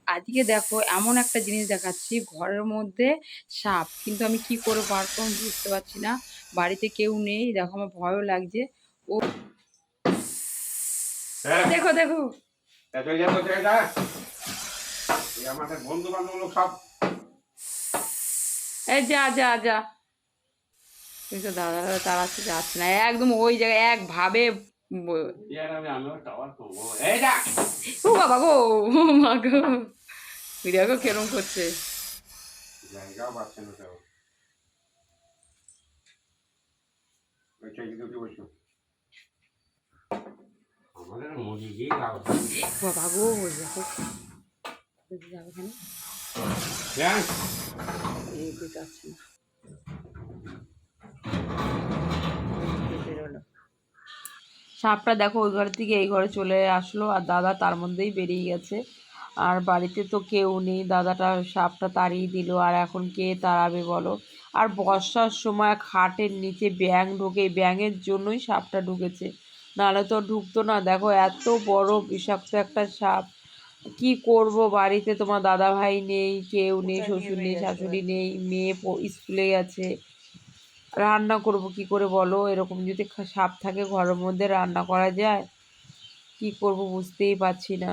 আজকে দেখো এমন একটা জিনিস দেখাচ্ছি, ঘরের মধ্যে সাপ। কিন্তু আমি কি করে বার করব বুঝতে পারছি না। বাড়িতে কেউ নেই, দেখো আমার ভয়ও লাগছে। ও দেখো দেখো, আমাদের বন্ধু বান্ধব সব এই যা যা যা, কিন্তু দাদা তাড়াচ্ছে, যাচ্ছে না একদম ওই জায়গায় একভাবে ও বাবা গো, ও মা গো, দেখো কেরম করছে। জায়গাও পাচ্ছে না তো। আমাদের মুরগি দিয়ে বাবা গো, দেখো যাবে কেন, যাচ্ছে না, বেরোলো সাপটা। দেখো ওই ঘর থেকে এই ঘরে চলে আসলো, আর দাদা তার মধ্যেই বেরিয়ে গেছে। আর বাড়িতে তো কেউ নেই, দাদাটা সাপটা তাড়িয়ে দিল, আর এখন কে তাড়াবে বলো। আর বর্ষার সময় খাটের নিচে ব্যাঙ ঢোকে, ব্যাঙের জন্যই সাপটা ঢুকেছে, নাহলে তো ঢুকতো না। দেখো এত বড় বিষাক্ত একটা সাপ। কি করব, বাড়িতে তোমার দাদা ভাই নেই, কেউ নেই, শ্বশুর নেই, শাশুড়ি নেই, মেয়ে স্কুলে গেছে, রান্না করব কি করে বলো। এরকম যদি সাপ থাকে ঘরের মধ্যে, রান্না করা যায়? কি করব বুঝতেই পারছি না।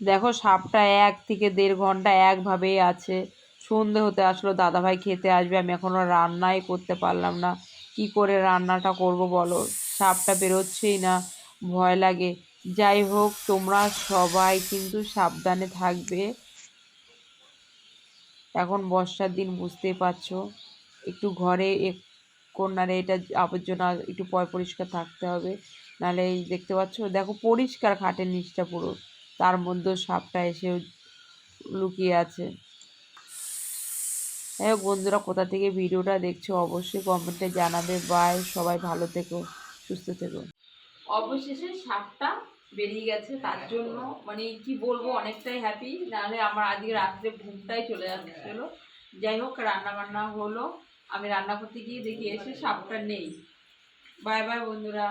দেখো সাপটা 1 থেকে 1.5 ঘন্টা একভাবেই আছে। সন্ধে হতে আসলো, দাদাভাই খেতে আসবে, আমি এখনো রান্নাই করতে পারলাম না। কি করে রান্নাটা করব বলো, সাপটা বেরোচ্ছেই না, ভয় লাগে। যাই হোক, তোমরা সবাই কিন্তু সাবধানে থাকবে। এখন বর্ষার দিন, বুঝতেই পারছো, একটু ঘরে কর্নারে এটা আবর্জনা একটু পরিষ্কার থাকতে হবে, নাহলে এই দেখতে পাচ্ছ, দেখো পরিষ্কার খাটের নিচটা পুরো, তার মধ্যেও সাপটা এসে লুকিয়ে আছে। যাই হোক বন্ধুরা, কোথা থেকে ভিডিওটা দেখছো অবশ্যই কমেন্টে জানাবে। বাই, সবাই ভালো থেকো, সুস্থ থেকো। অবশেষে সাপটা বেরিয়ে গেছে, তার জন্য মানে কি বলবো, অনেকটাই হ্যাপি, নাহলে আমার আজকে রাত্রে ঘুমটাই চলে যাচ্ছিল। যাই হোক, রান্না বান্না হলো, আমি রান্না করতে গিয়ে দেখি এসে সাপটা নেই। বাই বাই বন্ধুরা।